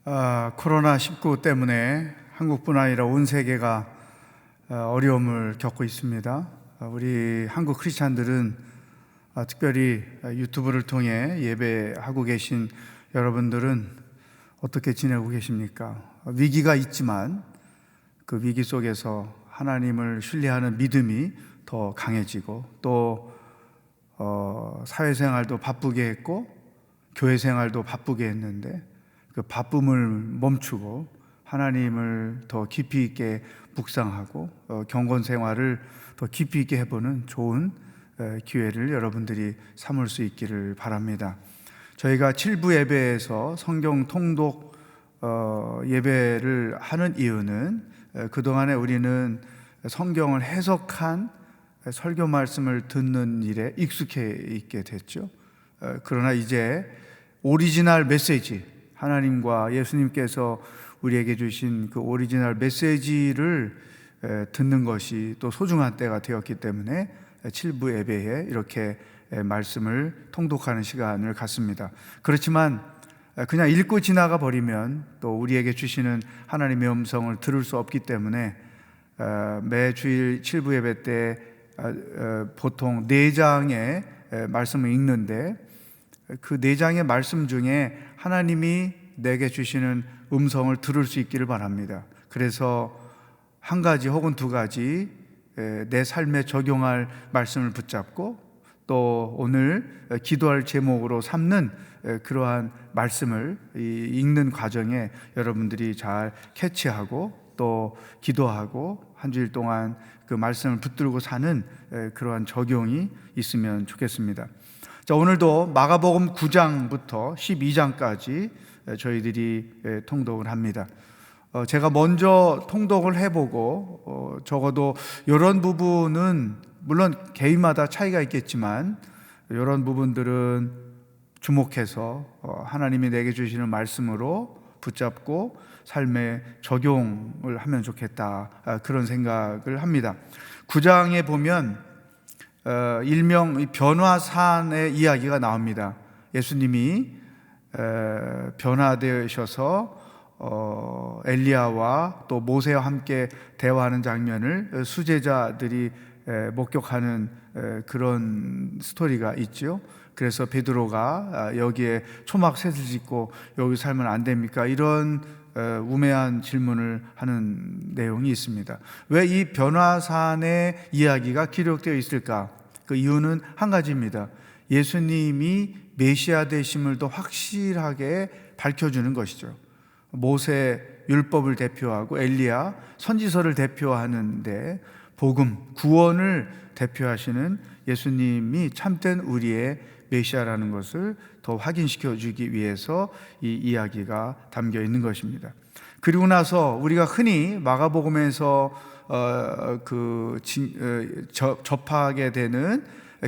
코로나19 때문에 한국뿐 아니라 온 세계가 어려움을 겪고 있습니다. 우리 한국 크리스찬들은 특별히 유튜브를 통해 예배하고 계신 여러분들은 어떻게 지내고 계십니까? 위기가 있지만 그 위기 속에서 하나님을 신뢰하는 믿음이 더 강해지고 또 사회생활도 바쁘게 했고 교회생활도 바쁘게 했는데 그 바쁨을 멈추고 하나님을 더 깊이 있게 묵상하고 경건 생활을 더 깊이 있게 해보는 좋은 기회를 여러분들이 삼을 수 있기를 바랍니다. 저희가 7부 예배에서 성경 통독 예배를 하는 이유는 그동안에 우리는 성경을 해석한 설교 말씀을 듣는 일에 익숙해 있게 됐죠. 그러나 이제 오리지널 메시지, 하나님과 예수님께서 우리에게 주신 그 오리지널 메시지를 듣는 것이 또 소중한 때가 되었기 때문에 7부 예배에 이렇게 말씀을 통독하는 시간을 갖습니다. 그렇지만 그냥 읽고 지나가 버리면 또 우리에게 주시는 하나님의 음성을 들을 수 없기 때문에 매 주일 7부 예배 때 보통 4장의 말씀을 읽는데 그 4장의 말씀 중에 하나님이 내게 주시는 음성을 들을 수 있기를 바랍니다. 그래서 한 가지 혹은 두 가지 내 삶에 적용할 말씀을 붙잡고 또 오늘 기도할 제목으로 삼는 그러한 말씀을 읽는 과정에 여러분들이 잘 캐치하고 또 기도하고 한 주일 동안 그 말씀을 붙들고 사는 그러한 적용이 있으면 좋겠습니다. 자, 오늘도 마가복음 9장부터 12장까지 저희들이 통독을 합니다. 제가 먼저 통독을 해보고 적어도 이런 부분은 물론 개인마다 차이가 있겠지만 이런 부분들은 주목해서 하나님이 내게 주시는 말씀으로 붙잡고 삶에 적용을 하면 좋겠다, 그런 생각을 합니다. 9장에 보면 일명 변화산의 이야기가 나옵니다. 예수님이 변화되셔서 엘리야와 또 모세와 함께 대화하는 장면을 수제자들이 목격하는 그런 스토리가 있죠. 그래서 베드로가 여기에 초막셋을 짓고 여기 살면 안 됩니까? 이런 우매한 질문을 하는 내용이 있습니다. 왜 이 변화산의 이야기가 기록되어 있을까? 그 이유는 한 가지입니다. 예수님이 메시아 되심을 더 확실하게 밝혀주는 것이죠. 모세 율법을 대표하고 엘리야 선지서를 대표하는데 복음, 구원을 대표하시는 예수님이 참된 우리의 메시아라는 것을 더 확인시켜 주기 위해서 이 이야기가 담겨 있는 것입니다. 그리고 나서 우리가 흔히 마가복음에서 접하게 되는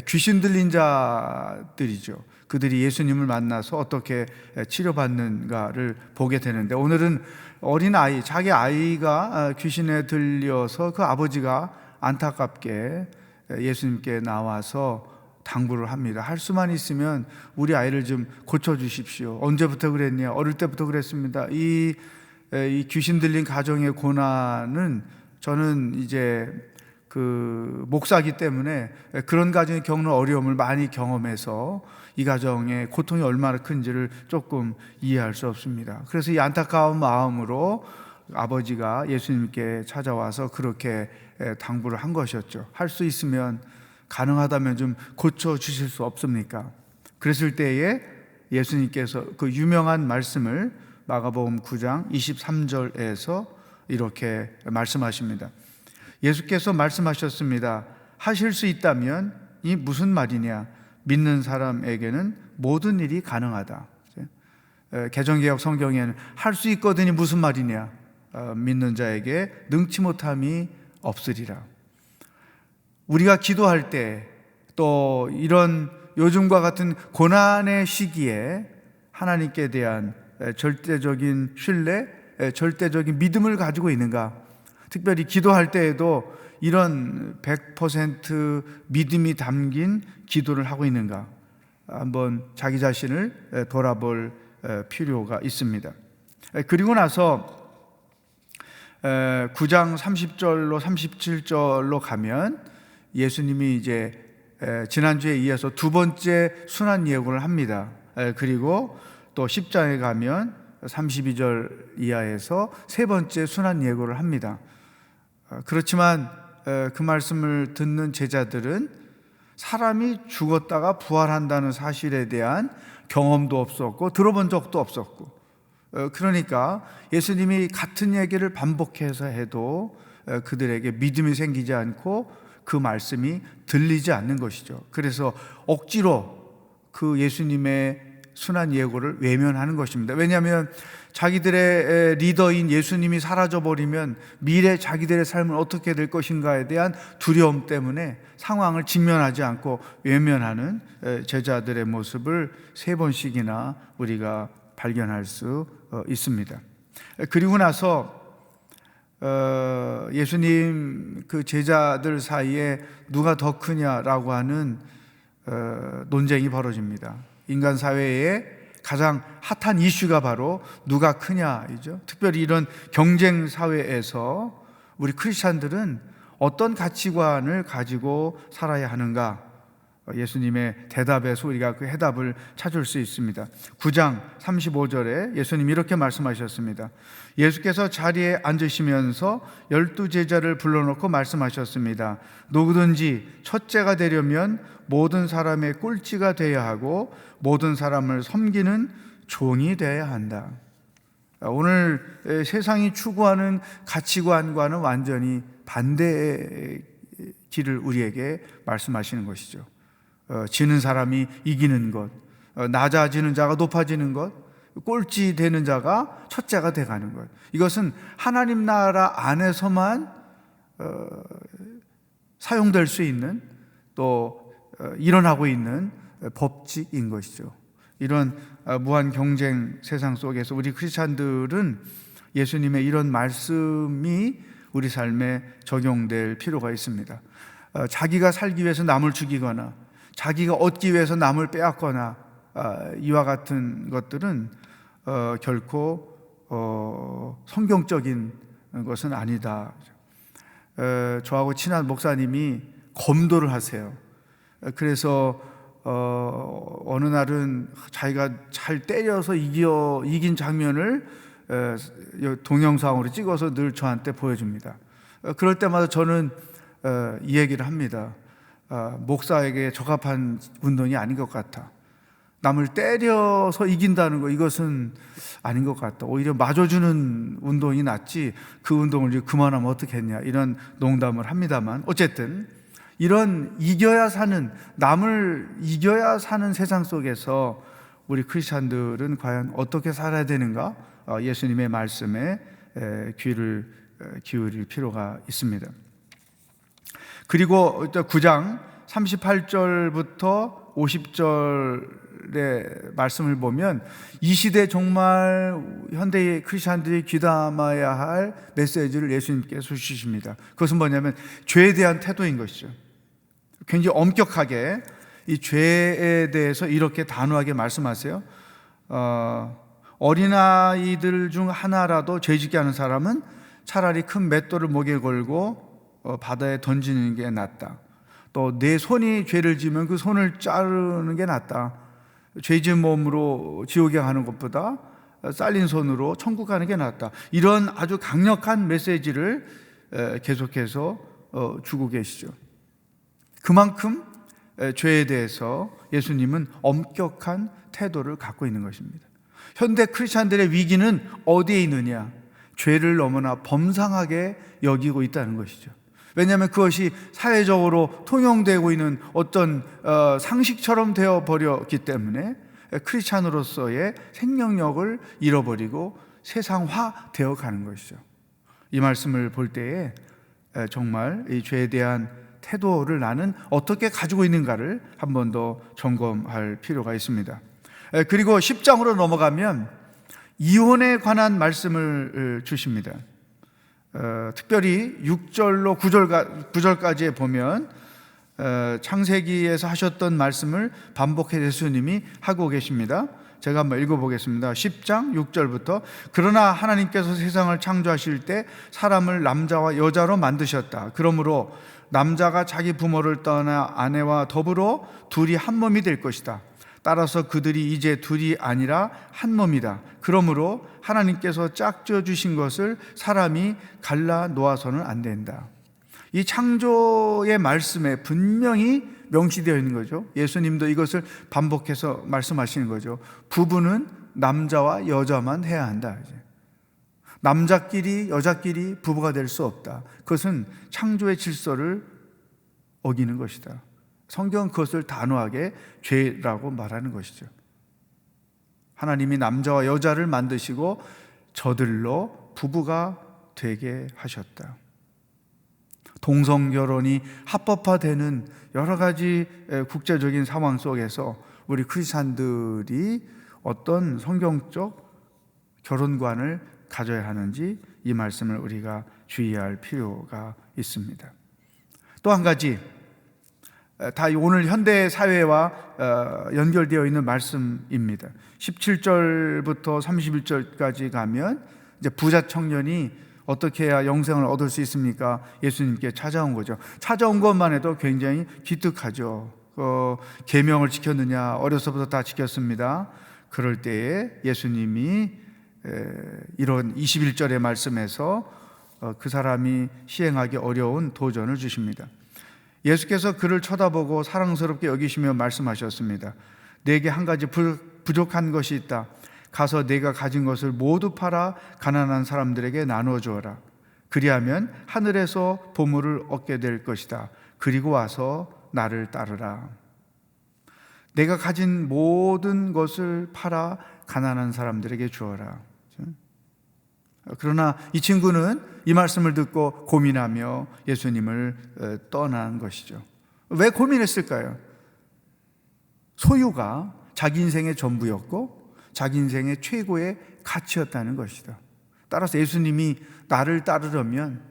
귀신 들린 자들이죠. 그들이 예수님을 만나서 어떻게 치료받는가를 보게 되는데 오늘은 어린아이, 자기 아이가 귀신에 들려서 그 아버지가 안타깝게 예수님께 나와서 당부를 합니다. 할 수만 있으면 우리 아이를 좀 고쳐주십시오. 언제부터 그랬냐? 어릴 때부터 그랬습니다. 이 귀신 들린 가정의 고난은 저는 이제 그 목사이기 때문에 그런 가정이 겪는 어려움을 많이 경험해서 이 가정의 고통이 얼마나 큰지를 조금 이해할 수 없습니다. 그래서 이 안타까운 마음으로 아버지가 예수님께 찾아와서 그렇게 당부를 한 것이었죠. 할 수 있으면 가능하다면 좀 고쳐주실 수 없습니까? 그랬을 때에 예수님께서 그 유명한 말씀을 마가복음 9장 23절에서 이렇게 말씀하십니다. 예수께서 말씀하셨습니다. 하실 수 있다면 이 무슨 말이냐? 믿는 사람에게는 모든 일이 가능하다. 개정개혁 성경에는 할 수 있거든이 무슨 말이냐? 믿는 자에게 능치 못함이 없으리라. 우리가 기도할 때 또 이런 요즘과 같은 고난의 시기에 하나님께 대한 절대적인 신뢰, 절대적인 믿음을 가지고 있는가? 특별히 기도할 때에도 이런 100% 믿음이 담긴 기도를 하고 있는가? 한번 자기 자신을 돌아볼 필요가 있습니다. 그리고 나서 9장 30절로 37절로 가면 예수님이 이제 지난주에 이어서 두 번째 순환 예고를 합니다. 그리고 또 10장에 가면 32절 이하에서 세 번째 순환 예고를 합니다. 그렇지만 그 말씀을 듣는 제자들은 사람이 죽었다가 부활한다는 사실에 대한 경험도 없었고 들어본 적도 없었고, 그러니까 예수님이 같은 얘기를 반복해서 해도 그들에게 믿음이 생기지 않고 그 말씀이 들리지 않는 것이죠. 그래서 억지로 그 예수님의 순환 예고를 외면하는 것입니다. 왜냐하면 자기들의 리더인 예수님이 사라져버리면 미래 자기들의 삶은 어떻게 될 것인가에 대한 두려움 때문에 상황을 직면하지 않고 외면하는 제자들의 모습을 세 번씩이나 우리가 발견할 수 있습니다. 그리고 나서 예수님 그 제자들 사이에 누가 더 크냐라고 하는 논쟁이 벌어집니다. 인간 사회에 가장 핫한 이슈가 바로 누가 크냐이죠. 특별히 이런 경쟁 사회에서 우리 크리스찬들은 어떤 가치관을 가지고 살아야 하는가? 예수님의 대답에서 우리가 그 해답을 찾을 수 있습니다. 9장 35절에 예수님이 이렇게 말씀하셨습니다. 예수께서 자리에 앉으시면서 12제자를 불러놓고 말씀하셨습니다. 누구든지 첫째가 되려면 모든 사람의 꼴찌가 되어야 하고 모든 사람을 섬기는 종이 되어야 한다. 오늘 세상이 추구하는 가치관과는 완전히 반대의 길을 우리에게 말씀하시는 것이죠. 지는 사람이 이기는 것, 낮아지는 자가 높아지는 것, 꼴찌 되는 자가 첫째가 돼가는 것, 이것은 하나님 나라 안에서만 사용될 수 있는 또 일어나고 있는 법칙인 것이죠. 이런 무한 경쟁 세상 속에서 우리 크리스찬들은 예수님의 이런 말씀이 우리 삶에 적용될 필요가 있습니다. 자기가 살기 위해서 남을 죽이거나 자기가 얻기 위해서 남을 빼앗거나 이와 같은 것들은 결코 성경적인 것은 아니다. 저하고 친한 목사님이 검도를 하세요. 그래서 어느 날은 자기가 잘 때려서 이긴 장면을 동영상으로 찍어서 늘 저한테 보여줍니다. 그럴 때마다 저는 이 얘기를 합니다. 목사에게 적합한 운동이 아닌 것 같아. 남을 때려서 이긴다는 거, 이것은 아닌 것 같다. 오히려 맞아주는 운동이 낫지 그 운동을 이제 그만하면 어떻겠냐, 이런 농담을 합니다만, 어쨌든 이런 남을 이겨야 사는 세상 속에서 우리 크리스찬들은 과연 어떻게 살아야 되는가? 예수님의 말씀에 귀를 기울일 필요가 있습니다. 그리고 9장 38절부터 50절의 말씀을 보면 이 시대 정말 현대의 크리스찬들이 귀담아야 할 메시지를 예수님께서 주십니다. 그것은 뭐냐면 죄에 대한 태도인 것이죠. 굉장히 엄격하게 이 죄에 대해서 이렇게 단호하게 말씀하세요. 어린아이들 중 하나라도 죄짓게 하는 사람은 차라리 큰 맷돌을 목에 걸고 바다에 던지는 게 낫다. 또 내 손이 죄를 지면 그 손을 자르는 게 낫다. 죄 지은 몸으로 지옥에 가는 것보다 잘린 손으로 천국 가는 게 낫다. 이런 아주 강력한 메시지를 계속해서 주고 계시죠. 그만큼 죄에 대해서 예수님은 엄격한 태도를 갖고 있는 것입니다. 현대 크리스찬들의 위기는 어디에 있느냐? 죄를 너무나 범상하게 여기고 있다는 것이죠. 왜냐하면 그것이 사회적으로 통용되고 있는 어떤 상식처럼 되어버렸기 때문에 크리스찬으로서의 생명력을 잃어버리고 세상화 되어 가는 것이죠. 이 말씀을 볼 때에 정말 이 죄에 대한 태도를 나는 어떻게 가지고 있는가를 한 번 더 점검할 필요가 있습니다. 그리고 10장으로 넘어가면 이혼에 관한 말씀을 주십니다. 특별히 6절로 9절까지에 보면 창세기에서 하셨던 말씀을 반복해 예수님이 하고 계십니다. 제가 한번 읽어보겠습니다. 10장 6절부터 그러나 하나님께서 세상을 창조하실 때 사람을 남자와 여자로 만드셨다. 그러므로 남자가 자기 부모를 떠나 아내와 더불어 둘이 한 몸이 될 것이다. 따라서 그들이 이제 둘이 아니라 한 몸이다. 그러므로 하나님께서 짝지어 주신 것을 사람이 갈라 놓아서는 안 된다. 이 창조의 말씀에 분명히 명시되어 있는 거죠. 예수님도 이것을 반복해서 말씀하시는 거죠. 부부는 남자와 여자만 해야 한다. 남자끼리 여자끼리 부부가 될 수 없다. 그것은 창조의 질서를 어기는 것이다. 성경은 그것을 단호하게 죄라고 말하는 것이죠. 하나님이 남자와 여자를 만드시고 저들로 부부가 되게 하셨다. 동성결혼이 합법화되는 여러 가지 국제적인 상황 속에서 우리 크리스찬들이 어떤 성경적 결혼관을 가져야 하는지 이 말씀을 우리가 주의할 필요가 있습니다. 또 한 가지, 다 오늘 현대 사회와 연결되어 있는 말씀입니다. 17절부터 31절까지 가면 이제 부자 청년이 어떻게 해야 영생을 얻을 수 있습니까? 예수님께 찾아온 거죠. 찾아온 것만 해도 굉장히 기특하죠. 계명을 지켰느냐? 어려서부터 다 지켰습니다. 그럴 때에 예수님이 이런 21절의 말씀에서 그 사람이 시행하기 어려운 도전을 주십니다. 예수께서 그를 쳐다보고 사랑스럽게 여기시며 말씀하셨습니다. 내게 한 가지 부족한 것이 있다. 가서 내가 가진 것을 모두 팔아 가난한 사람들에게 나누어 주어라. 그리하면 하늘에서 보물을 얻게 될 것이다. 그리고 와서 나를 따르라. 내가 가진 모든 것을 팔아 가난한 사람들에게 주어라. 그러나 이 친구는 이 말씀을 듣고 고민하며 예수님을 떠난 것이죠. 왜 고민했을까요? 소유가 자기 인생의 전부였고 자기 인생의 최고의 가치였다는 것이다. 따라서 예수님이 나를 따르려면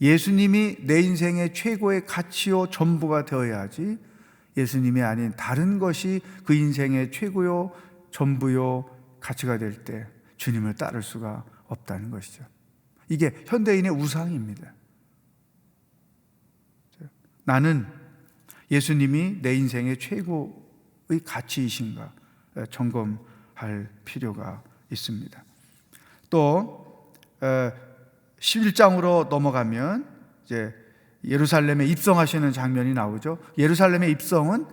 예수님이 내 인생의 최고의 가치요 전부가 되어야지 예수님이 아닌 다른 것이 그 인생의 최고요 전부요 가치가 될 때 주님을 따를 수가 없다는 것이죠. 이게 현대인의 우상입니다. 나는 예수님이 내 인생의 최고의 가치이신가 점검할 필요가 있습니다. 또 11장으로 넘어가면 이제 예루살렘에 입성하시는 장면이 나오죠. 예루살렘의 입성은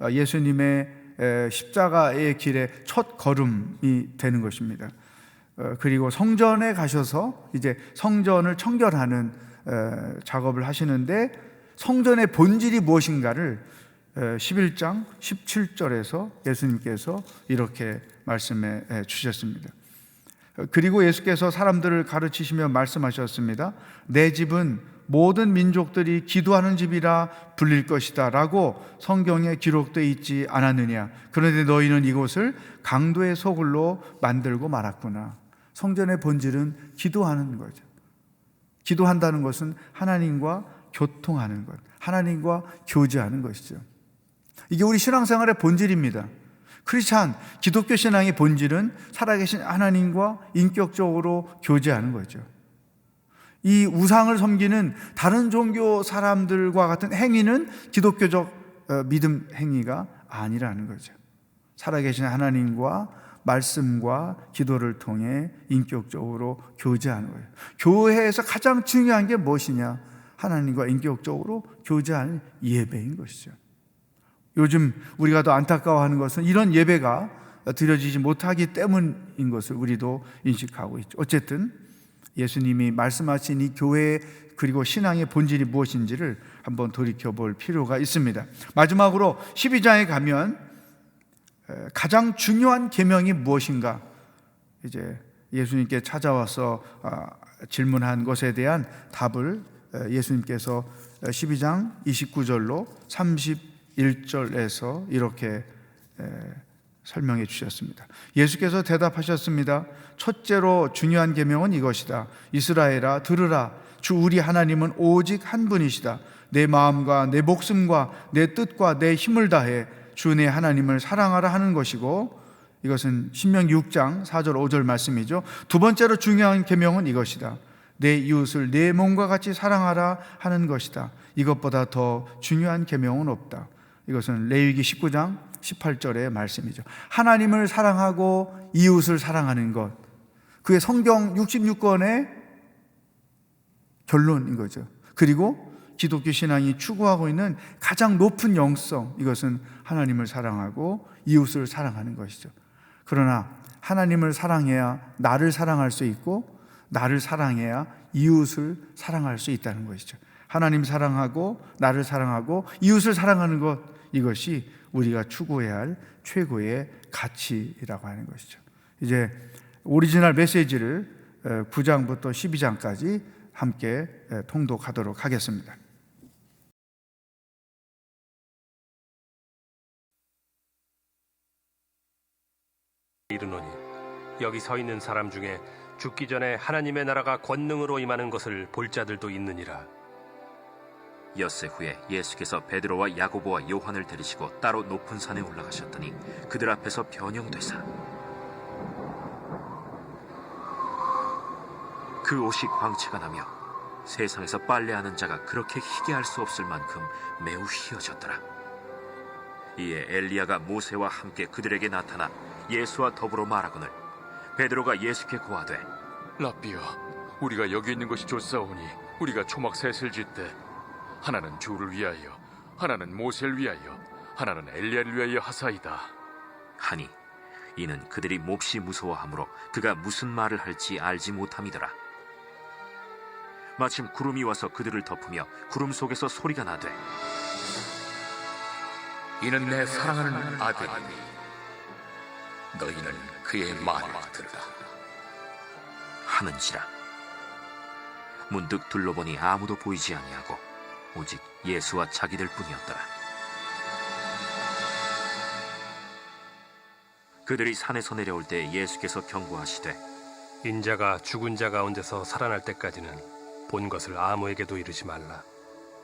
예수님의 십자가의 길의 첫 걸음이 되는 것입니다. 그리고 성전에 가셔서 이제 성전을 청결하는 작업을 하시는데 성전의 본질이 무엇인가를 11장 17절에서 예수님께서 이렇게 말씀해 주셨습니다. 그리고 예수께서 사람들을 가르치시며 말씀하셨습니다. 내 집은 모든 민족들이 기도하는 집이라 불릴 것이다 라고 성경에 기록되어 있지 않았느냐. 그런데 너희는 이곳을 강도의 소굴로 만들고 말았구나. 성전의 본질은 기도하는 거죠. 기도한다는 것은 하나님과 교통하는 것, 하나님과 교제하는 것이죠. 이게 우리 신앙생활의 본질입니다. 크리스찬, 기독교 신앙의 본질은 살아계신 하나님과 인격적으로 교제하는 거죠. 이 우상을 섬기는 다른 종교 사람들과 같은 행위는 기독교적 믿음 행위가 아니라는 거죠. 살아계신 하나님과 말씀과 기도를 통해 인격적으로 교제하는 거예요. 교회에서 가장 중요한 게 무엇이냐? 하나님과 인격적으로 교제하는 예배인 것이죠. 요즘 우리가 더 안타까워하는 것은 이런 예배가 드려지지 못하기 때문인 것을 우리도 인식하고 있죠. 어쨌든 예수님이 말씀하신 이 교회 그리고 신앙의 본질이 무엇인지를 한번 돌이켜볼 필요가 있습니다. 마지막으로 12장에 가면 가장 중요한 계명이 무엇인가? 이제 예수님께 찾아와서 질문한 것에 대한 답을 예수님께서 12장 29절로 31절에서 이렇게 설명해 주셨습니다. 예수께서 대답하셨습니다. 첫째로 중요한 계명은 이것이다. 이스라엘아 들으라. 주 우리 하나님은 오직 한 분이시다. 내 마음과 내 목숨과 내 뜻과 내 힘을 다해 주 내 하나님을 사랑하라 하는 것이고, 이것은 신명기 6장 4절 5절 말씀이죠. 두 번째로 중요한 계명은 이것이다. 내 이웃을 내 몸과 같이 사랑하라 하는 것이다. 이것보다 더 중요한 계명은 없다. 이것은 레위기 19장 18절의 말씀이죠. 하나님을 사랑하고 이웃을 사랑하는 것, 그게 성경 66권의 결론인 거죠. 그리고 기독교 신앙이 추구하고 있는 가장 높은 영성, 이것은 하나님을 사랑하고 이웃을 사랑하는 것이죠. 그러나 하나님을 사랑해야 나를 사랑할 수 있고, 나를 사랑해야 이웃을 사랑할 수 있다는 것이죠. 하나님 사랑하고 나를 사랑하고 이웃을 사랑하는 것, 이것이 우리가 추구해야 할 최고의 가치라고 하는 것이죠. 이제 오리지널 메시지를 9장부터 12장까지 함께 통독하도록 하겠습니다. 이르노니 여기 서 있는 사람 중에 죽기 전에 하나님의 나라가 권능으로 임하는 것을 볼 자들도 있느니라. 엿새 후에 예수께서 베드로와 야고보와 요한을 데리시고 따로 높은 산에 올라가셨더니 그들 앞에서 변형되사 그 옷이 광채가 나며 세상에서 빨래하는 자가 그렇게 희게 할 수 없을 만큼 매우 희어졌더라. 이에 엘리야가 모세와 함께 그들에게 나타나 예수와 더불어 말하거늘 베드로가 예수께 고하되 라삐여, 우리가 여기 있는 것이 좋사오니 우리가 초막 셋을 짓되 하나는 주를 위하여, 하나는 모세를 위하여, 하나는 엘리야를 위하여 하사이다 하니 이는 그들이 몹시 무서워하므로 그가 무슨 말을 할지 알지 못함이더라. 마침 구름이 와서 그들을 덮으며 구름 속에서 소리가 나되 이는 내 사랑하는 아들이니 너희는 그의 말을 들으라 하는지라. 문득 둘러보니 아무도 보이지 아니하고 오직 예수와 자기들 뿐이었더라. 그들이 산에서 내려올 때 예수께서 경고하시되 인자가 죽은 자 가운데서 살아날 때까지는 본 것을 아무에게도 이르지 말라.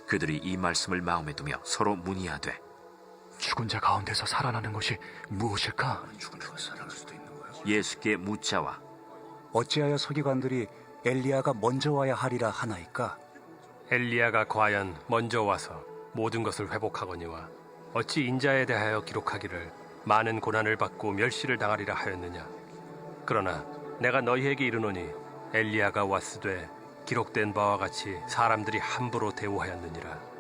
그들이 이 말씀을 마음에 두며 서로 문의하되 죽은 자 가운데서 살아나는 것이 무엇일까? 예수께 묻자와 어찌하여 서기관들이 엘리야가 먼저 와야 하리라 하나이까? 엘리야가 과연 먼저 와서 모든 것을 회복하거니와 어찌 인자에 대하여 기록하기를 많은 고난을 받고 멸시를 당하리라 하였느냐. 그러나 내가 너희에게 이르노니 엘리야가 왔으되 기록된 바와 같이 사람들이 함부로 대우하였느니라.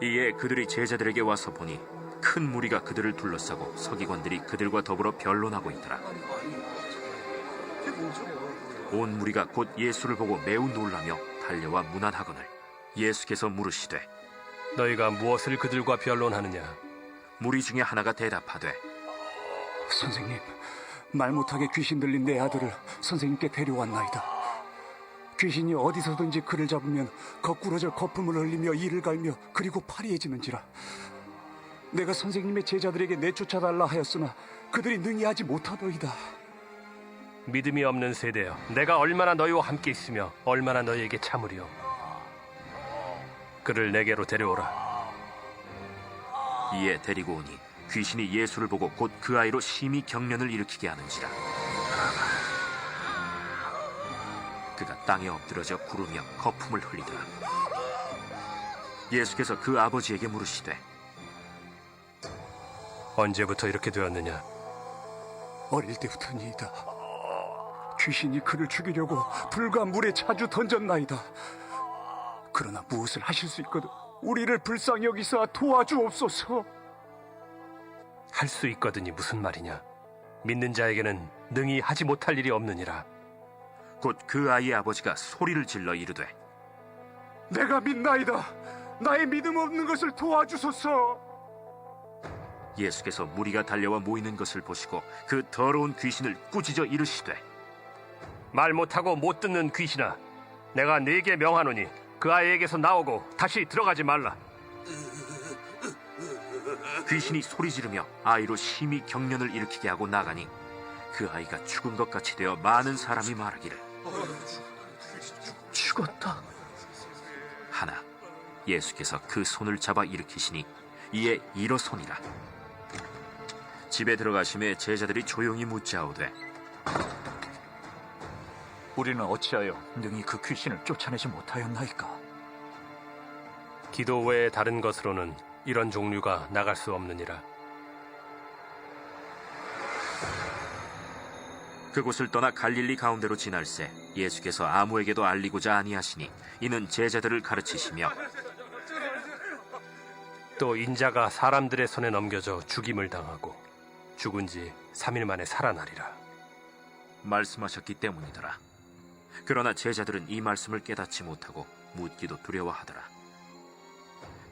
이에 그들이 제자들에게 와서 보니 큰 무리가 그들을 둘러싸고 서기관들이 그들과 더불어 변론하고 있더라. 온 무리가 곧 예수를 보고 매우 놀라며 달려와 문안하거늘 예수께서 물으시되 너희가 무엇을 그들과 변론하느냐. 무리 중에 하나가 대답하되 선생님, 말 못하게 귀신 들린 내 아들을 선생님께 데려왔나이다. 귀신이 어디서든지 그를 잡으면 거꾸러져 거품을 흘리며 이를 갈며 그리고 파리해지는지라. 내가 선생님의 제자들에게 내쫓아달라 하였으나 그들이 능히 하지 못하더이다. 믿음이 없는 세대여, 내가 얼마나 너희와 함께 있으며 얼마나 너희에게 참으리요. 그를 내게로 데려오라. 이에 데리고 오니 귀신이 예수를 보고 곧 그 아이로 심히 경련을 일으키게 하는지라. 그가 땅에 엎드러져 구르며 거품을 흘리더라. 예수께서 그 아버지에게 물으시되 언제부터 이렇게 되었느냐. 어릴 때부터니이다. 귀신이 그를 죽이려고 불과 물에 자주 던졌나이다. 그러나 무엇을 하실 수 있거든 우리를 불쌍히 여기사 도와주옵소서. 할 수 있거든이 무슨 말이냐. 믿는 자에게는 능히 하지 못할 일이 없느니라. 곧 그 아이의 아버지가 소리를 질러 이르되 내가 믿나이다. 나의 믿음 없는 것을 도와주소서. 예수께서 무리가 달려와 모이는 것을 보시고 그 더러운 귀신을 꾸짖어 이르시되 말 못하고 못 듣는 귀신아, 내가 네게 명하노니 그 아이에게서 나오고 다시 들어가지 말라. 귀신이 소리 지르며 아이로 심히 경련을 일으키게 하고 나가니 그 아이가 죽은 것 같이 되어 많은 사람이 말하기를 죽었다 하나 예수께서 그 손을 잡아 일으키시니 이에 일어서니라. 집에 들어가심에 제자들이 조용히 묻자오되 우리는 어찌하여 능히 그 귀신을 쫓아내지 못하였나이까? 기도 외에 다른 것으로는 이런 종류가 나갈 수 없느니라. 그곳을 떠나 갈릴리 가운데로 지날새 예수께서 아무에게도 알리고자 아니하시니 이는 제자들을 가르치시며 또 인자가 사람들의 손에 넘겨져 죽임을 당하고 죽은 지 3일 만에 살아나리라. 말씀하셨기 때문이더라. 그러나 제자들은 이 말씀을 깨닫지 못하고 묻기도 두려워하더라.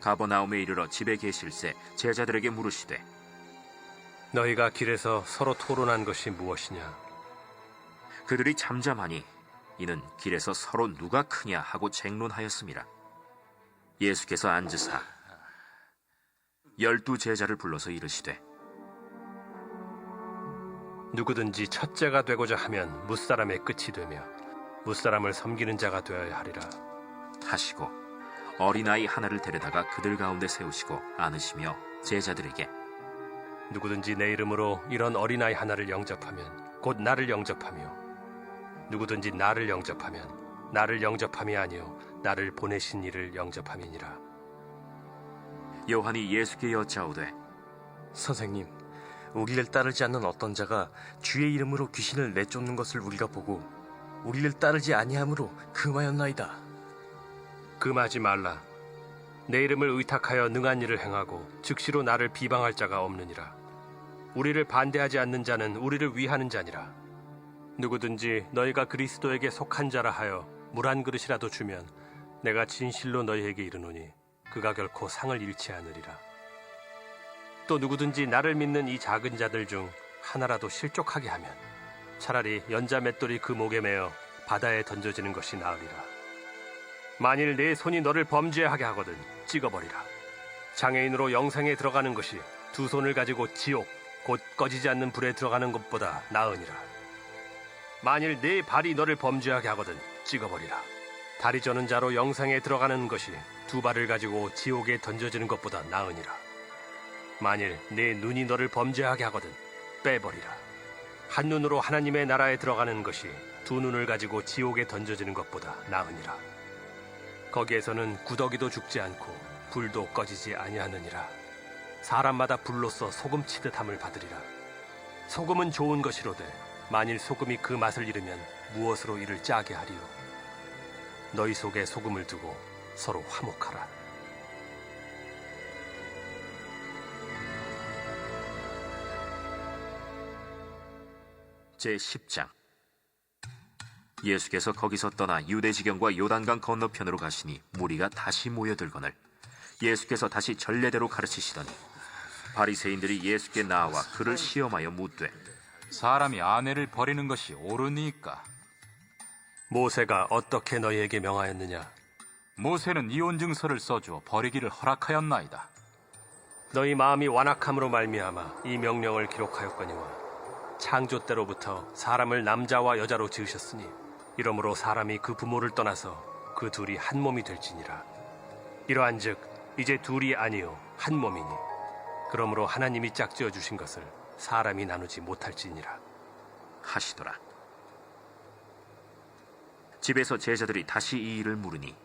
가버나움에 이르러 집에 계실새 제자들에게 물으시되 너희가 길에서 서로 토론한 것이 무엇이냐? 그들이 잠잠하니 이는 길에서 서로 누가 크냐 하고 쟁론하였음이라. 예수께서 앉으사 12 제자를 불러서 이르시되 누구든지 첫째가 되고자 하면 무사람의 끝이 되며 무사람을 섬기는 자가 되어야 하리라. 하시고 어린아이 하나를 데려다가 그들 가운데 세우시고 안으시며 제자들에게 누구든지 내 이름으로 이런 어린아이 하나를 영접하면 곧 나를 영접하며 누구든지 나를 영접하면 나를 영접함이 아니요 나를 보내신 이를 영접함이니라. 요한이 예수께 여짜오되 선생님, 우리를 따르지 않는 어떤 자가 주의 이름으로 귀신을 내쫓는 것을 우리가 보고 우리를 따르지 아니함으로 금하였나이다. 금하지 말라. 내 이름을 의탁하여 능한 일을 행하고 즉시로 나를 비방할 자가 없느니라. 우리를 반대하지 않는 자는 우리를 위하는 자니라. 누구든지 너희가 그리스도에게 속한 자라 하여 물 한 그릇이라도 주면 내가 진실로 너희에게 이르노니 그가 결코 상을 잃지 않으리라. 또 누구든지 나를 믿는 이 작은 자들 중 하나라도 실족하게 하면 차라리 연자 맷돌이 그 목에 매어 바다에 던져지는 것이 나으리라. 만일 내 손이 너를 범죄하게 하거든 찍어버리라. 장애인으로 영생에 들어가는 것이 두 손을 가지고 지옥 곧 꺼지지 않는 불에 들어가는 것보다 나으니라. 만일 네 발이 너를 범죄하게 하거든 찍어버리라. 다리 저는 자로 영생에 들어가는 것이 두 발을 가지고 지옥에 던져지는 것보다 나으니라. 만일 네 눈이 너를 범죄하게 하거든 빼버리라. 한 눈으로 하나님의 나라에 들어가는 것이 두 눈을 가지고 지옥에 던져지는 것보다 나으니라. 거기에서는 구더기도 죽지 않고 불도 꺼지지 아니하느니라. 사람마다 불로써 소금 치듯 함을 받으리라. 소금은 좋은 것이로되 만일 소금이 그 맛을 잃으면 무엇으로 이를 짜게 하리요? 너희 속에 소금을 두고 서로 화목하라. 제10장 예수께서 거기서 떠나 유대지경과 요단강 건너편으로 가시니 무리가 다시 모여들거늘 예수께서 다시 전례대로 가르치시더니 바리새인들이 예수께 나와 그를 시험하여 묻되 사람이 아내를 버리는 것이 옳으니까? 모세가 어떻게 너희에게 명하였느냐? 모세는 이혼 증서를 써주어 버리기를 허락하였나이다. 너희 마음이 완악함으로 말미암아 이 명령을 기록하였거니와 창조 때로부터 사람을 남자와 여자로 지으셨으니 이러므로 사람이 그 부모를 떠나서 그 둘이 한 몸이 될지니라. 이러한즉 이제 둘이 아니요 한 몸이니 그러므로 하나님이 짝지어 주신 것을 사람이 나누지 못할지니라 하시더라. 집에서 제자들이 다시 이 일을 물으니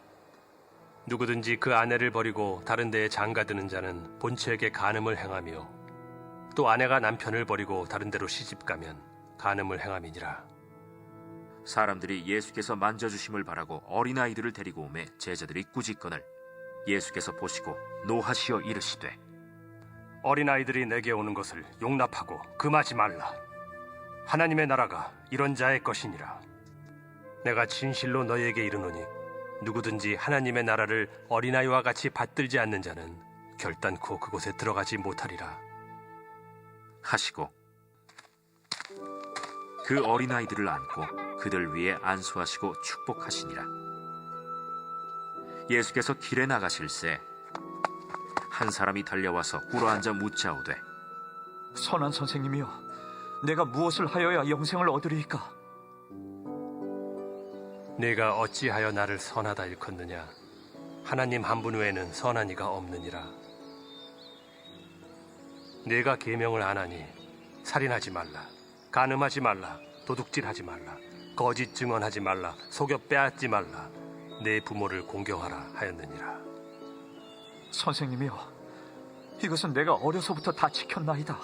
누구든지 그 아내를 버리고 다른 데에 장가드는 자는 본처에게 간음을 행하며 또 아내가 남편을 버리고 다른 데로 시집가면 간음을 행함이니라. 사람들이 예수께서 만져주심을 바라고 어린아이들을 데리고 오매 제자들이 꾸짖거늘 예수께서 보시고 노하시어 이르시되 어린아이들이 내게 오는 것을 용납하고 금하지 말라. 하나님의 나라가 이런 자의 것이니라. 내가 진실로 너희에게 이르노니 누구든지 하나님의 나라를 어린아이와 같이 받들지 않는 자는 결단코 그곳에 들어가지 못하리라 하시고 그 어린아이들을 안고 그들 위에 안수하시고 축복하시니라. 예수께서 길에 나가실새 한 사람이 달려와서 꿇어앉아 묻자오되 선한 선생님이여, 내가 무엇을 하여야 영생을 얻으리이까? 네가 어찌하여 나를 선하다 일컫느냐? 하나님 한 분 외에는 선한 이가 없느니라. 네가 계명을 안 하니 살인하지 말라, 간음하지 말라, 도둑질하지 말라, 거짓 증언하지 말라, 속여 빼앗지 말라, 내 부모를 공경하라 하였느니라. 선생님이여, 이것은 내가 어려서부터 다 지켰나이다.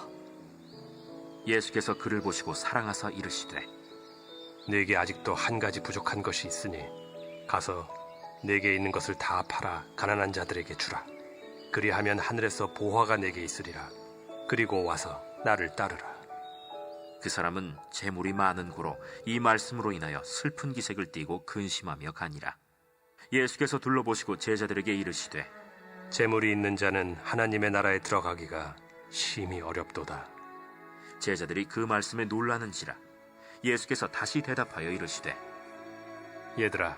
예수께서 그를 보시고 사랑하사 이르시되 내게 아직도 한 가지 부족한 것이 있으니 가서 내게 있는 것을 다 팔아 가난한 자들에게 주라. 그리하면 하늘에서 보화가 내게 있으리라. 그리고 와서 나를 따르라. 그 사람은 재물이 많은 고로 이 말씀으로 인하여 슬픈 기색을 띠고 근심하며 가니라. 예수께서 둘러보시고 제자들에게 이르시되 재물이 있는 자는 하나님의 나라에 들어가기가 심히 어렵도다. 제자들이 그 말씀에 놀라는지라. 예수께서 다시 대답하여 이르시되 얘들아,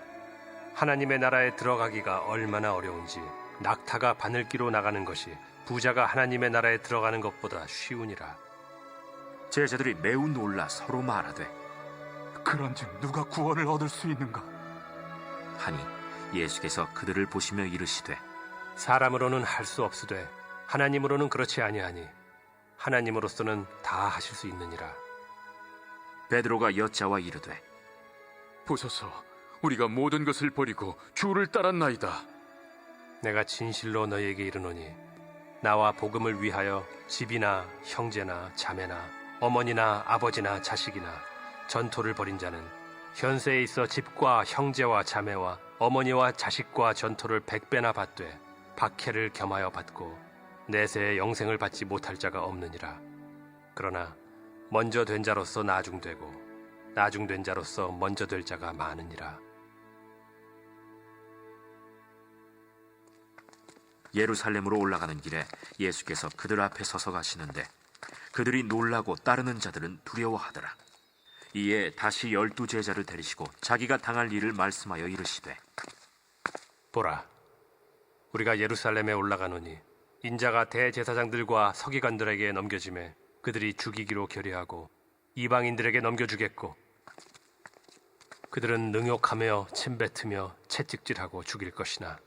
하나님의 나라에 들어가기가 얼마나 어려운지 낙타가 바늘기로 나가는 것이 부자가 하나님의 나라에 들어가는 것보다 쉬우니라. 제자들이 매우 놀라 서로 말하되 그런즉 누가 구원을 얻을 수 있는가? 하니 예수께서 그들을 보시며 이르시되 사람으로는 할 수 없으되 하나님으로는 그렇지 아니하니 하나님으로서는 다 하실 수 있느니라. 베드로가 여짜와 이르되 보소서, 우리가 모든 것을 버리고 주를 따랐나이다. 내가 진실로 너희에게 이르노니 나와 복음을 위하여 집이나 형제나 자매나 어머니나 아버지나 자식이나 전토를 벌인 자는 현세에 있어 집과 형제와 자매와 어머니와 자식과 전토를 100배나 받되 박해를 겸하여 받고 내세에 영생을 받지 못할 자가 없느니라. 그러나 먼저 된 자로서 나중되고 나중된 자로서 먼저 될 자가 많으니라. 예루살렘으로 올라가는 길에 예수께서 그들 앞에 서서 가시는데 그들이 놀라고 따르는 자들은 두려워하더라. 이에 다시 12 제자를 데리시고 자기가 당할 일을 말씀하여 이르시되 보라, 우리가 예루살렘에 올라가노니 인자가 대제사장들과 서기관들에게 넘겨짐에 그들이 죽이기로 결의하고 이방인들에게 넘겨주겠고 그들은 능욕하며 침뱉으며 채찍질하고 죽일 것이나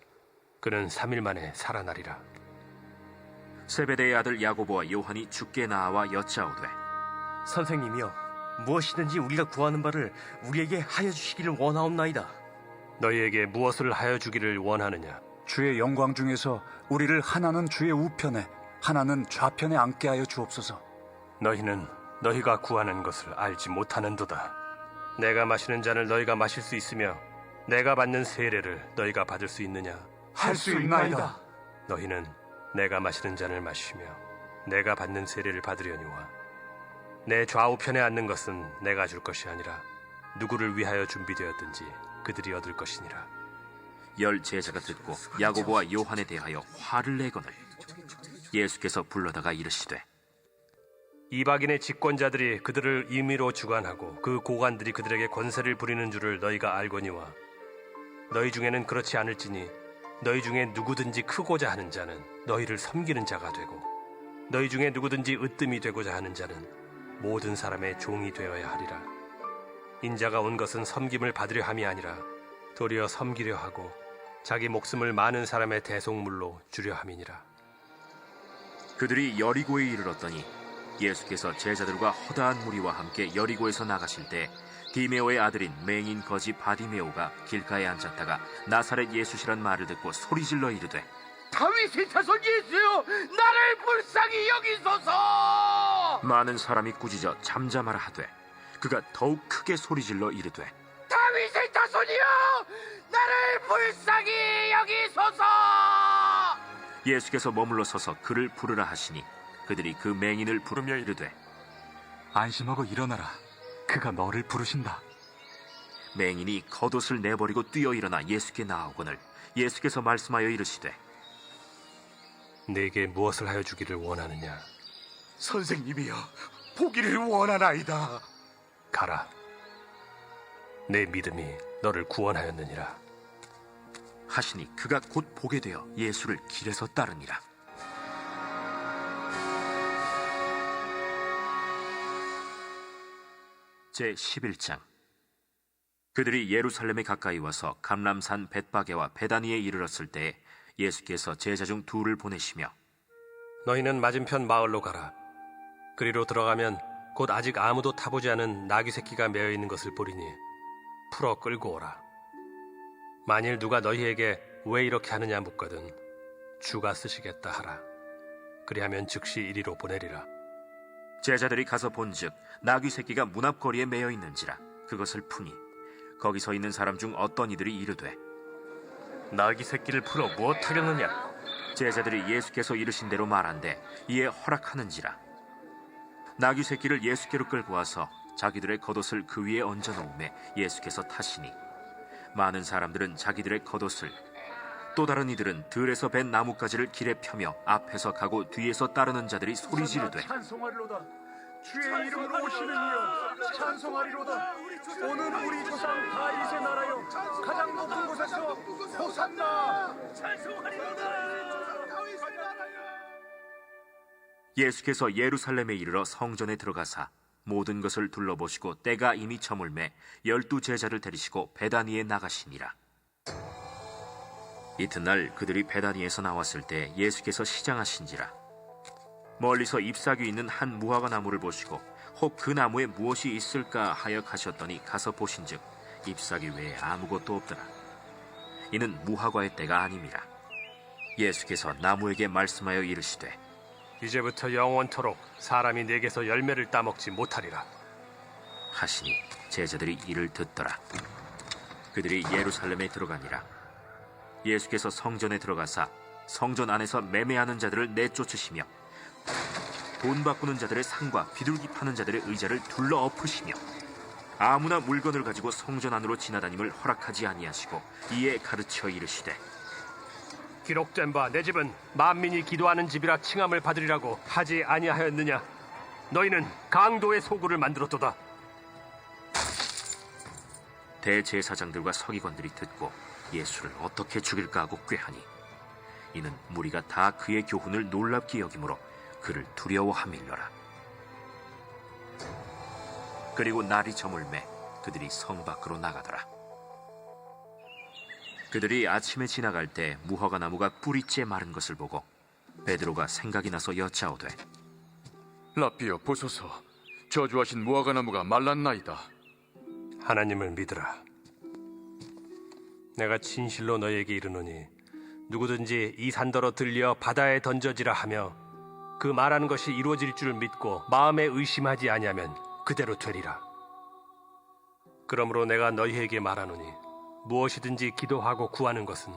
그는 3일 만에 살아나리라. 세베대의 아들 야고보와 요한이 주께 나와 여짜오되 선생님이여, 무엇이든지 우리가 구하는 바를 우리에게 하여 주시기를 원하옵나이다. 너희에게 무엇을 하여 주기를 원하느냐? 주의 영광 중에서 우리를 하나는 주의 우편에 하나는 좌편에 앉게 하여 주옵소서. 너희는 너희가 구하는 것을 알지 못하는도다. 내가 마시는 잔을 너희가 마실 수 있으며 내가 받는 세례를 너희가 받을 수 있느냐? 할 수 있나이다. 너희는 내가 마시는 잔을 마시며 내가 받는 세례를 받으려니와 내 좌우편에 앉는 것은 내가 줄 것이 아니라 누구를 위하여 준비되었든지 그들이 얻을 것이니라. 10 제자가 듣고 야고보와 요한에 대하여 화를 내거늘 예수께서 불러다가 이르시되 이방인의 집권자들이 그들을 임의로 주관하고 그 고관들이 그들에게 권세를 부리는 줄을 너희가 알거니와 너희 중에는 그렇지 않을지니 너희 중에 누구든지 크고자 하는 자는 너희를 섬기는 자가 되고 너희 중에 누구든지 으뜸이 되고자 하는 자는 모든 사람의 종이 되어야 하리라. 인자가 온 것은 섬김을 받으려 함이 아니라 도리어 섬기려 하고 자기 목숨을 많은 사람의 대속물로 주려 함이니라. 그들이 여리고에 이르렀더니 예수께서 제자들과 허다한 무리와 함께 여리고에서 나가실 때 디메오의 아들인 맹인 거지 바디메오가 길가에 앉았다가 나사렛 예수시란 말을 듣고 소리질러 이르되 다윗의 자손 예수여, 나를 불쌍히 여기소서. 많은 사람이 꾸짖어 잠잠하라 하되 그가 더욱 크게 소리질러 이르되 다윗의 자손이여, 나를 불쌍히 여기소서. 예수께서 머물러 서서 그를 부르라 하시니 그들이 그 맹인을 부르며 이르되 안심하고 일어나라. 그가 너를 부르신다. 맹인이 겉옷을 내버리고 뛰어 일어나 예수께 나오거늘 예수께서 말씀하여 이르시되 내게 무엇을 하여 주기를 원하느냐? 선생님이여, 보기를 원하나이다. 가라. 내 믿음이 너를 구원하였느니라. 하시니 그가 곧 보게 되어 예수를 길에서 따르니라. 제 11장. 그들이 예루살렘에 가까이 와서 감람산 벳바게와 베다니에 이르렀을 때 예수께서 제자 중 2를 보내시며 너희는 맞은편 마을로 가라. 그리로 들어가면 곧 아직 아무도 타보지 않은 나귀 새끼가 매어 있는 것을 보리니 풀어 끌고 오라. 만일 누가 너희에게 왜 이렇게 하느냐 묻거든 주가 쓰시겠다 하라. 그리하면 즉시 이리로 보내리라. 제자들이 가서 본즉 나귀 새끼가 문 앞 거리에 매여 있는지라 그것을 푸니 거기 서 있는 사람 중 어떤 이들이 이르되 나귀 새끼를 풀어 무엇하려느냐? 제자들이 예수께서 이르신 대로 말한대 이에 허락하는지라. 나귀 새끼를 예수께로 끌고 와서 자기들의 겉옷을 그 위에 얹어 놓음에 예수께서 타시니 많은 사람들은 자기들의 겉옷을 또 다른 이들은 들에서 벤 나뭇가지를 길에 펴며 앞에서 가고 뒤에서 따르는 자들이 소리 지르되 찬송하리로다. 주의 이름으로 오시는 이여 찬송하리로다. 오늘 우리 조상 다윗의 나라여 가장 높은 곳에서 호산나. 예수께서 예루살렘에 이르러 성전에 들어가사 모든 것을 둘러보시고 때가 이미 저물매 12 제자를 데리시고 베다니에 나가시니라. 이튿날 그들이 베다니에서 나왔을 때 예수께서 시장하신지라. 멀리서 잎사귀 있는 한 무화과 나무를 보시고 혹 그 나무에 무엇이 있을까 하여 가셨더니 가서 보신즉 잎사귀 외에 아무것도 없더라. 이는 무화과의 때가 아님이라. 예수께서 나무에게 말씀하여 이르시되 이제부터 영원토록 사람이 내게서 열매를 따먹지 못하리라 하시니 제자들이 이를 듣더라. 그들이 예루살렘에 들어가니라. 예수께서 성전에 들어가사 성전 안에서 매매하는 자들을 내쫓으시며 돈 바꾸는 자들의 상과 비둘기 파는 자들의 의자를 둘러 엎으시며 아무나 물건을 가지고 성전 안으로 지나다님을 허락하지 아니하시고 이에 가르쳐 이르시되 기록된 바 내 집은 만민이 기도하는 집이라 칭함을 받으리라고 하지 아니하였느냐. 너희는 강도의 소굴을 만들었도다. 대제사장들과 서기관들이 듣고 예수를 어떻게 죽일까 하고 꾀하니 이는 무리가 다 그의 교훈을 놀랍게 여김으로 그를 두려워함일러라. 그리고 날이 저물매 그들이 성 밖으로 나가더라. 그들이 아침에 지나갈 때 무화과 나무가 뿌리째 마른 것을 보고 베드로가 생각이 나서 여짜오되 라삐여 보소서, 저주하신 무화과 나무가 말랐나이다. 하나님을 믿으라. 내가 진실로 너희에게 이르노니 누구든지 이 산더러 들려 바다에 던져지라 하며 그 말하는 것이 이루어질 줄 믿고 마음에 의심하지 아니하면 그대로 되리라. 그러므로 내가 너희에게 말하노니 무엇이든지 기도하고 구하는 것은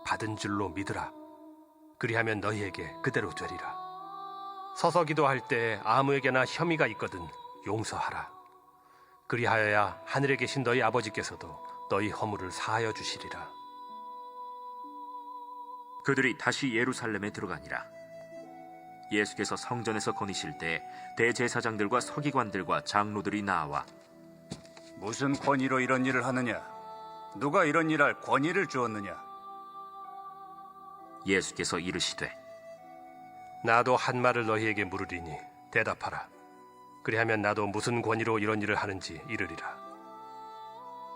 받은 줄로 믿으라. 그리하면 너희에게 그대로 되리라. 서서 기도할 때 아무에게나 혐의가 있거든 용서하라. 그리하여야 하늘에 계신 너희 아버지께서도 너희 허물을 사하여 주시리라. 그들이 다시 예루살렘에 들어가니라. 예수께서 성전에서 거니실 때 대제사장들과 서기관들과 장로들이 나와 무슨 권위로 이런 일을 하느냐? 누가 이런 일할 권위를 주었느냐? 예수께서 이르시되 나도 한 말을 너희에게 물으리니 대답하라. 그리하면 나도 무슨 권위로 이런 일을 하는지 이르리라.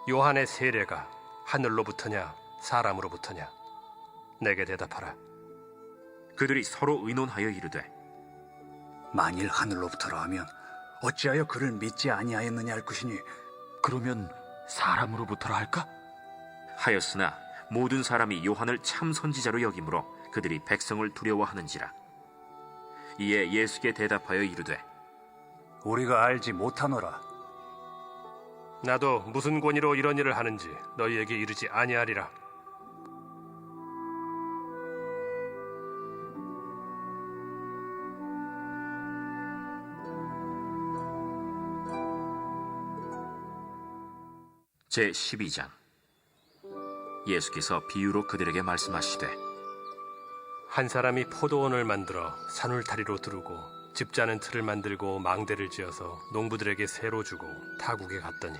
요한의 세례가 하늘로부터냐 사람으로부터냐? 내게 대답하라. 그들이 서로 의논하여 이르되 만일 하늘로부터라 하면 어찌하여 그를 믿지 아니하였느냐 할 것이니 그러면 사람으로부터라 할까? 하였으나 모든 사람이 요한을 참 선지자로 여김으로 그들이 백성을 두려워하는지라. 이에 예수께 대답하여 이르되 우리가 알지 못하노라. 나도 무슨 권위로 이런 일을 하는지 너희에게 이르지 아니하리라. 제12장. 예수께서 비유로 그들에게 말씀하시되 한 사람이 포도원을 만들어 산울타리로 두르고 집 짜는 틀을 만들고 망대를 지어서 농부들에게 새로 주고 타국에 갔더니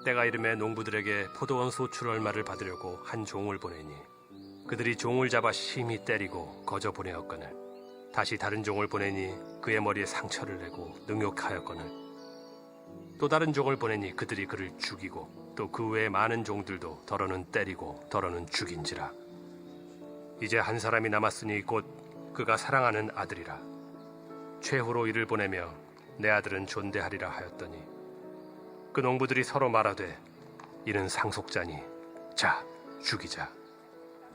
때가 이름에 농부들에게 포도원 소출 얼마를 받으려고 한 종을 보내니 그들이 종을 잡아 심히 때리고 거저 보내었거늘 다시 다른 종을 보내니 그의 머리에 상처를 내고 능욕하였거늘 또 다른 종을 보내니 그들이 그를 죽이고 또 그 외에 많은 종들도 더러는 때리고 더러는 죽인지라. 이제 한 사람이 남았으니 곧 그가 사랑하는 아들이라. 최후로 이를 보내며 내 아들은 존대하리라 하였더니 그 농부들이 서로 말하되 이는 상속자니 자 죽이자.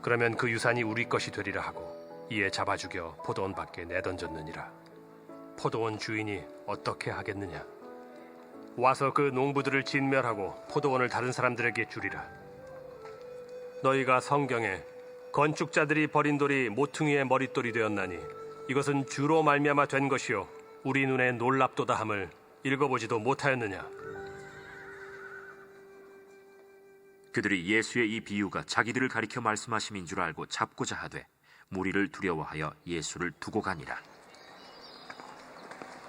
그러면 그 유산이 우리 것이 되리라 하고 이에 잡아 죽여 포도원 밖에 내던졌느니라. 포도원 주인이 어떻게 하겠느냐? 와서 그 농부들을 진멸하고 포도원을 다른 사람들에게 주리라. 너희가 성경에 건축자들이 버린 돌이 모퉁이의 머릿돌이 되었나니 이것은 주로 말미암아 된 것이요 우리 눈에 놀랍도다 함을 읽어보지도 못하였느냐? 그들이 예수의 이 비유가 자기들을 가리켜 말씀하심인 줄 알고 잡고자 하되 무리를 두려워하여 예수를 두고 가니라.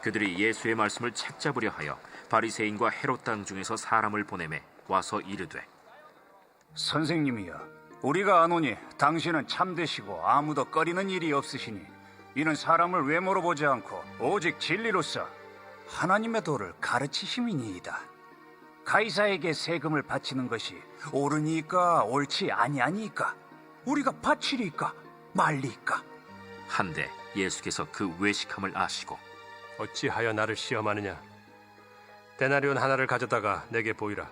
그들이 예수의 말씀을 책잡으려 하여 바리새인과 헤롯 당 중에서 사람을 보내매 와서 이르되 선생님이여, 우리가 아노니 당신은 참되시고 아무도 꺼리는 일이 없으시니 이는 사람을 외모로 보지 않고 오직 진리로서 하나님의 도를 가르치심이니이다. 가이사에게 세금을 바치는 것이 옳으니까 옳지 아니하니까 우리가 바치리까 말리까. 한데 예수께서 그 외식함을 아시고 어찌하여 나를 시험하느냐? 데나리온 하나를 가져다가 내게 보이라.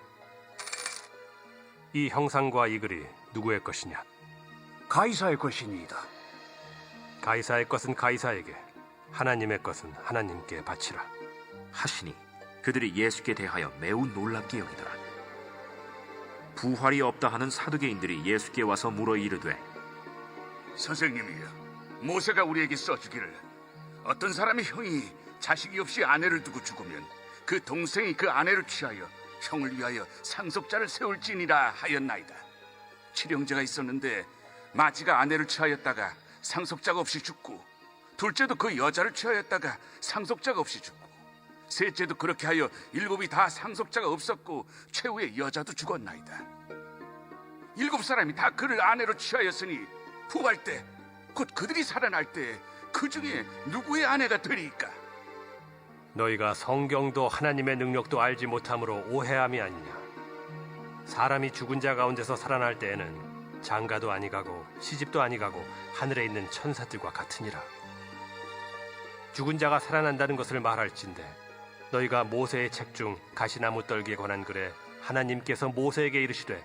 이 형상과 이 글이 누구의 것이냐? 가이사의 것이니이다. 가이사의 것은 가이사에게, 하나님의 것은 하나님께 바치라. 하시니 그들이 예수께 대하여 매우 놀랍게 여기더라. 부활이 없다 하는 사두개인들이 예수께 와서 물어 이르되 선생님이여, 모세가 우리에게 써주기를 어떤 사람의 형이 자식이 없이 아내를 두고 죽으면 그 동생이 그 아내를 취하여 형을 위하여 상속자를 세울지니라 하였나이다. 칠형제가 있었는데 마지가 아내를 취하였다가 상속자가 없이 죽고, 둘째도 그 여자를 취하였다가 상속자가 없이 죽고, 셋째도 그렇게 하여 일곱이 다 상속자가 없었고 최후의 여자도 죽었나이다. 일곱 사람이 다 그를 아내로 취하였으니 부활 때 곧 그들이 살아날 때 그 중에 누구의 아내가 되리이까? 너희가 성경도 하나님의 능력도 알지 못함으로 오해함이 아니냐? 사람이 죽은 자 가운데서 살아날 때에는 장가도 아니가고 시집도 아니가고 하늘에 있는 천사들과 같으니라. 죽은 자가 살아난다는 것을 말할진대 너희가 모세의 책 중 가시나무 떨기에 관한 글에 하나님께서 모세에게 이르시되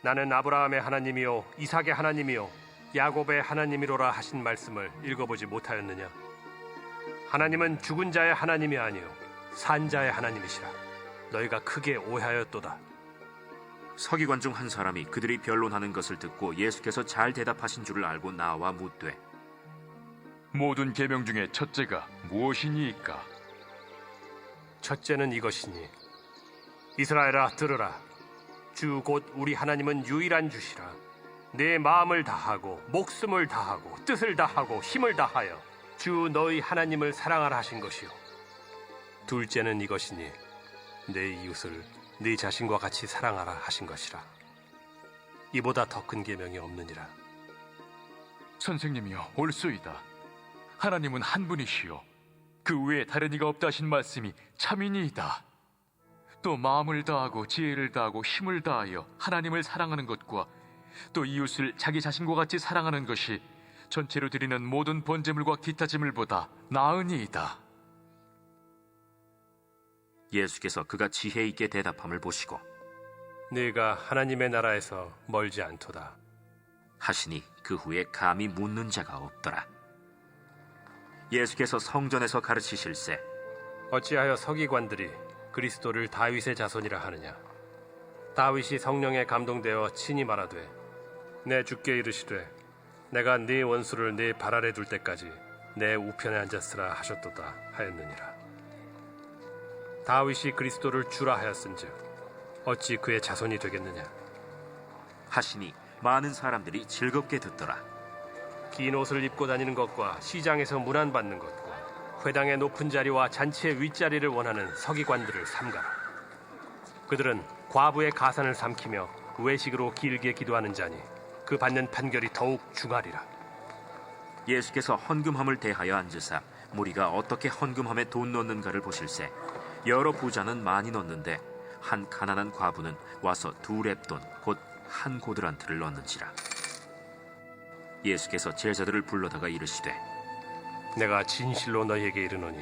나는 아브라함의 하나님이요 이삭의 하나님이요 야곱의 하나님이로라 하신 말씀을 읽어보지 못하였느냐? 하나님은 죽은 자의 하나님이 아니요 산 자의 하나님이시라. 너희가 크게 오해하였도다. 서기관 중 한 사람이 그들이 변론하는 것을 듣고 예수께서 잘 대답하신 줄을 알고 나와 묻되 모든 계명 중에 첫째가 무엇이니이까? 첫째는 이것이니 이스라엘아 들으라. 주 곧 우리 하나님은 유일한 주시라. 내 마음을 다하고 목숨을 다하고 뜻을 다하고 힘을 다하여 주 너희 하나님을 사랑하라 하신 것이요. 둘째는 이것이니 내 이웃을 네 자신과 같이 사랑하라 하신 것이라. 이보다 더 큰 계명이 없느니라. 선생님이여 옳소이다. 하나님은 한 분이시요 그 외에 다른 이가 없다 하신 말씀이 참이니이다. 또 마음을 다하고 지혜를 다하고 힘을 다하여 하나님을 사랑하는 것과 또 이웃을 자기 자신과 같이 사랑하는 것이 전체로 드리는 모든 번제물과 기타 제물보다 나으니이다. 예수께서 그가 지혜 있게 대답함을 보시고 네가 하나님의 나라에서 멀지 않도다 하시니 그 후에 감히 묻는 자가 없더라. 예수께서 성전에서 가르치실세 어찌하여 서기관들이 그리스도를 다윗의 자손이라 하느냐? 다윗이 성령에 감동되어 친히 말하되 내 주께 이르시되 내가 네 원수를 네 발 아래 둘 때까지 내 우편에 앉았으라 하셨도다 하였느니라. 다윗이 그리스도를 주라 하였은즉 어찌 그의 자손이 되겠느냐? 하시니 많은 사람들이 즐겁게 듣더라. 긴 옷을 입고 다니는 것과 시장에서 문안받는 것과 회당의 높은 자리와 잔치의 윗자리를 원하는 서기관들을 삼가라. 그들은 과부의 가산을 삼키며 외식으로 길게 기도하는 자니 그 받는 판결이 더욱 중하리라. 예수께서 헌금함을 대하여 앉으사 무리가 어떻게 헌금함에 돈 넣는가를 보실세 여러 부자는 많이 넣는데 한 가난한 과부는 와서 2렙돈 곧 한 고드란트를 넣는지라. 예수께서 제자들을 불러다가 이르시되 내가 진실로 너희에게 이르노니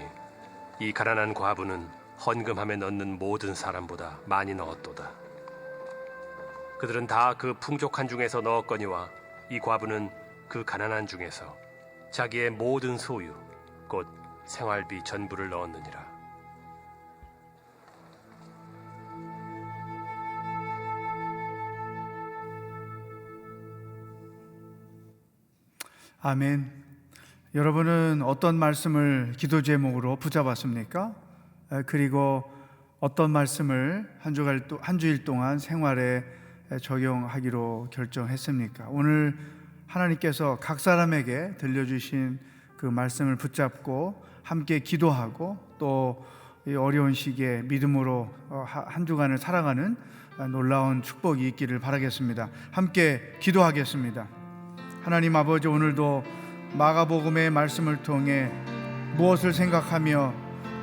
이 가난한 과부는 헌금함에 넣는 모든 사람보다 많이 넣었도다. 그들은 다 그 풍족한 중에서 넣었거니와 이 과부는 그 가난한 중에서 자기의 모든 소유 곧 생활비 전부를 넣었느니라. 아멘. 여러분은 어떤 말씀을 기도 제목으로 붙잡았습니까? 그리고 어떤 말씀을 한 주일 동안 생활에 적용하기로 결정했습니까? 오늘 하나님께서 각 사람에게 들려주신 그 말씀을 붙잡고 함께 기도하고 또 이 어려운 시기에 믿음으로 한 주간을 살아가는 놀라운 축복이 있기를 바라겠습니다. 함께 기도하겠습니다. 하나님 아버지, 오늘도 마가복음의 말씀을 통해 무엇을 생각하며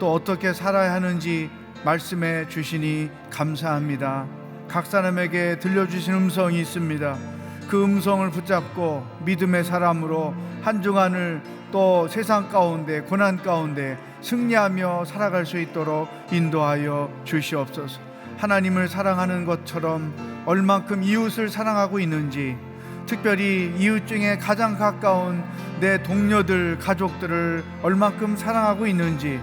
또 어떻게 살아야 하는지 말씀해 주시니 감사합니다. 각 사람에게 들려주신 음성이 있습니다. 그 음성을 붙잡고 믿음의 사람으로 한 주간을 또 세상 가운데 고난 가운데 승리하며 살아갈 수 있도록 인도하여 주시옵소서. 하나님을 사랑하는 것처럼 얼만큼 이웃을 사랑하고 있는지, 특별히 이웃 중에 가장 가까운 내 동료들, 가족들을 얼만큼 사랑하고 있는지,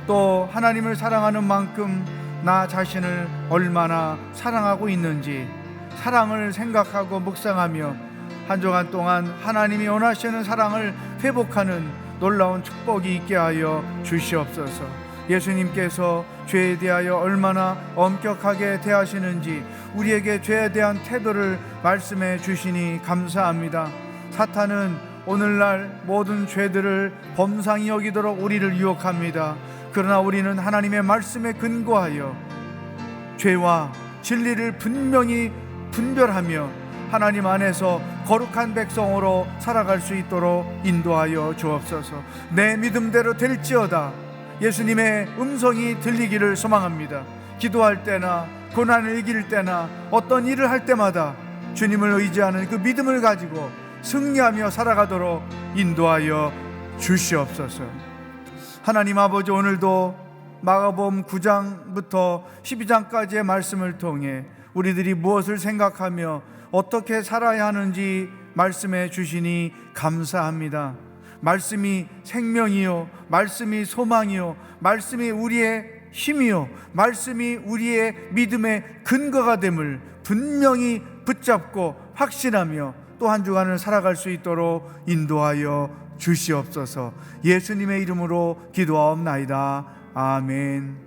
또 하나님을 사랑하는 만큼 나 자신을 얼마나 사랑하고 있는지 사랑을 생각하고 묵상하며 한 주간 동안 하나님이 원하시는 사랑을 회복하는 놀라운 축복이 있게 하여 주시옵소서. 예수님께서 죄에 대하여 얼마나 엄격하게 대하시는지 우리에게 죄에 대한 태도를 말씀해 주시니 감사합니다. 사탄은 오늘날 모든 죄들을 범상히 여기도록 우리를 유혹합니다. 그러나 우리는 하나님의 말씀에 근거하여 죄와 진리를 분명히 분별하며 하나님 안에서 거룩한 백성으로 살아갈 수 있도록 인도하여 주옵소서. 내 믿음대로 될지어다. 예수님의 음성이 들리기를 소망합니다. 기도할 때나 고난을 이길 때나 어떤 일을 할 때마다 주님을 의지하는 그 믿음을 가지고 승리하며 살아가도록 인도하여 주시옵소서. 하나님 아버지, 오늘도 마가복음 9장부터 12장까지의 말씀을 통해 우리들이 무엇을 생각하며 어떻게 살아야 하는지 말씀해 주시니 감사합니다. 말씀이 생명이요, 말씀이 소망이요, 말씀이 우리의 힘이요, 말씀이 우리의 믿음의 근거가 됨을 분명히 붙잡고 확신하며 또 한 주간을 살아갈 수 있도록 인도하여 주시옵소서. 예수님의 이름으로 기도하옵나이다. 아멘.